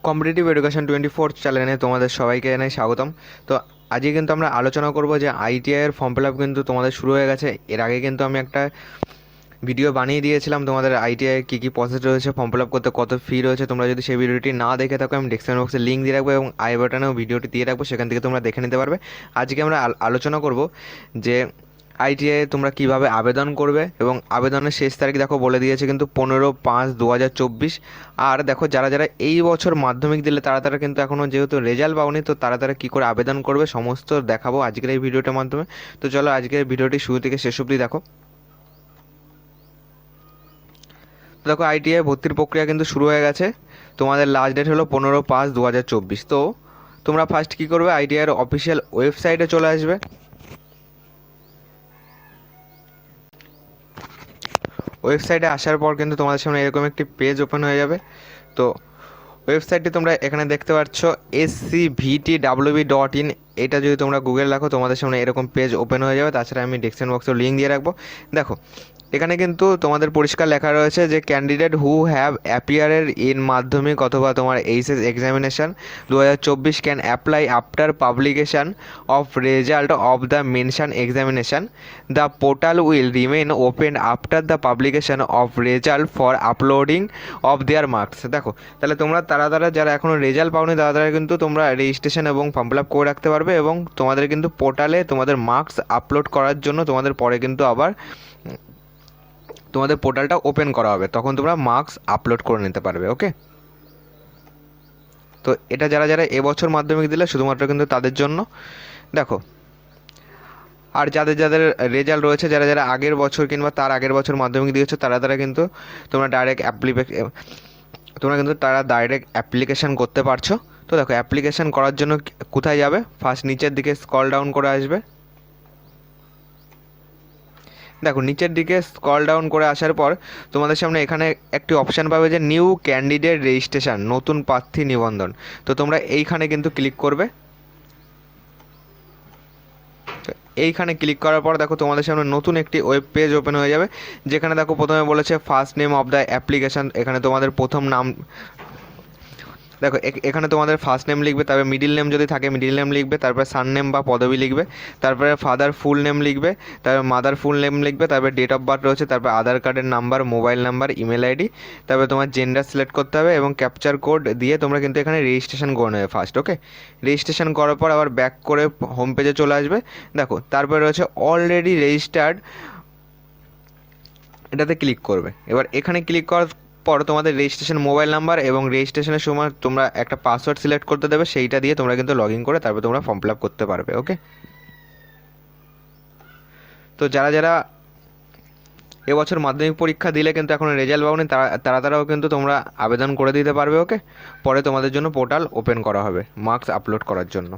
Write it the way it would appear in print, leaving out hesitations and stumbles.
Competitive education 24 চ্যানেলে তোমাদের সবাইকে জানাই স্বাগতম। তো আজকে কিন্তু আমরা আলোচনা করব যে আইটিআইয়ের ফর্ম ফিল আপ কিন্তু তোমাদের শুরু হয়ে গেছে। এর আগে কিন্তু আমি একটা ভিডিও বানিয়ে দিয়েছিলাম তোমাদের আইটিআই কী কী প্রসেস রয়েছে, ফর্ম ফিল আপ করতে কত ফি রয়েছে। তোমরা যদি সেই ভিডিওটি না দেখে থাকো আমি ডেসক্রিপশন বক্সে লিঙ্ক দিয়ে রাখবো এবং আই বাটনেও ভিডিওটি দিয়ে রাখবো, সেখান থেকে তোমরা দেখে নিতে পারবে। আজকে আমরা আলোচনা করব যে আইটিআই তোমরা কিভাবে আবেদন করবে এবং আবেদনের শেষ তারিখ দেখো বলে দিয়েছে কিন্তু 15/5/2024। আর দেখো যারা যারা এই বছর মাধ্যমিক দিলে তারা কিন্তু এখনও যেহেতু রেজাল্ট পাওনি, তো তারা কী করে আবেদন করবে সমস্ত দেখাবো আজকের এই ভিডিওটার মাধ্যমে। তো চলো আজকের ভিডিওটি শুরু থেকে শেষ অবধি দেখো। তো দেখো আইটিআই ভর্তির প্রক্রিয়া কিন্তু শুরু হয়ে গেছে। তোমাদের লাস্ট ডেট হলো 15/5/2024। তো তোমরা ফার্স্ট কী করবে, আইটিআইয়ের অফিসিয়াল ওয়েবসাইটে চলে আসবে। ওয়েবসাইটে আসার পর কিন্তু তোমাদের সামনে এরকম একটি পেজ ওপেন হয়ে যাবে। তো ওয়েবসাইটটি তোমরা এখানে দেখতে পাচ্ছ scvtwb.in। এটা যদি তোমরা গুগল রাখো তোমাদের সামনে এরকম পেজ ওপেন হয়ে যাবে। তাছাড়া আমি ডেসক্রিপশন বক্সে লিঙ্ক দিয়ে রাখবো। দেখো এখানে কিন্তু তোমাদের পরিষ্কার লেখা রয়েছে যে ক্যান্ডিডেট হু হ্যাভ অ্যাপিয়ারেড ইন মাধ্যমিক অথবা তোমার HS examination 2024 can apply after publication of result of the mention examination. The portal will remain open after the publication of result for uploading of their marks. দেখো তাহলে তোমরা তারা যারা এখনও result পাওনি তারা কিন্তু তোমরা রেজিস্ট্রেশন এবং ফর্ম ফিল আপ করে রাখতে পারবে এবং তোমাদের কিন্তু পোর্টালে তোমাদের মার্কস আপলোড করার জন্য তোমাদের পরে কিন্তু আবার তোমাদের পোর্টালটা ওপেন করা হবে, তখন তোমরা মার্কস আপলোড করে নিতে পারবে। ওকে, তো এটা যারা যারা এবছর মাধ্যমিক দিলে শুধুমাত্র কিন্তু তাদের জন্য। দেখো আর যাদের যাদের রেজাল্ট রয়েছে, যারা যারা আগের বছর কিংবা তার আগের বছর মাধ্যমিক দিয়েছো তারা কিন্তু তোমরা ডাইরেক্ট অ্যাপ্লিকেশান করতে পারছো। তো দেখো অ্যাপ্লিকেশান করার জন্য কোথায় যাবে, ফার্স্ট নিচের দিকে স্ক্রল ডাউন করে আসবে। দেখো নিচের দিকে স্ক্রল ডাউন করে আসার পর তোমাদের সামনে এখানে একটি অপশান পাবে যে নিউ ক্যান্ডিডেট রেজিস্ট্রেশন, নতুন প্রার্থী নিবন্ধন। তো তোমরা এইখানে কিন্তু ক্লিক করবে। এইখানে ক্লিক করার পর দেখো তোমাদের সামনে নতুন একটি ওয়েব পেজ ওপেন হয়ে যাবে, যেখানে দেখো প্রথমে বলেছে first name of the application. এখানে তোমাদের প্রথম নাম, দেখো এখানে তোমাদের ফার্স্ট নেম লিখবে, তারপরে মিডিল নেম যদি থাকে মিডিল নেম লিখবে, তারপরে সান নেম বা পদবি লিখবে, তারপরে ফাদার ফুল নেম লিখবে, তারপরে মাদার ফুল নেম লিখবে, তারপরে ডেট অফ বার্থ রয়েছে, তারপরে আধার কার্ডের number, mobile number, email ID, তারপরে তোমার জেন্ডার সিলেক্ট করতে হবে এবং ক্যাপচার কোড দিয়ে তোমরা কিন্তু এখানে রেজিস্ট্রেশন করে নেবে ফার্স্ট। ওকে, রেজিস্ট্রেশন করার পর আবার ব্যাক করে হোম পেজে চলে আসবে। দেখো তারপরে রয়েছে অলরেডি রেজিস্টার্ড, এটাতে ক্লিক করবে। এবার এখানে ক্লিক করার পর তোমাদের রেজিস্ট্রেশন মোবাইল নাম্বার এবং রেজিস্ট্রেশনের সময় তোমরা একটা পাসওয়ার্ড সিলেক্ট করতে দেবে, সেইটা দিয়ে তোমরা কিন্তু লগ ইন করে তারপর তোমরা ফর্ম ফিল আপ করতে পারবে। ওকে, তো যারা যারা এবছর মাধ্যমিক পরীক্ষা দিলে কিন্তু এখন রেজাল্ট পাওনি তারাও কিন্তু তোমরা আবেদন করে দিতে পারবে। ওকে, পরে তোমাদের জন্য পোর্টাল ওপেন করা হবে মার্কস আপলোড করার জন্য।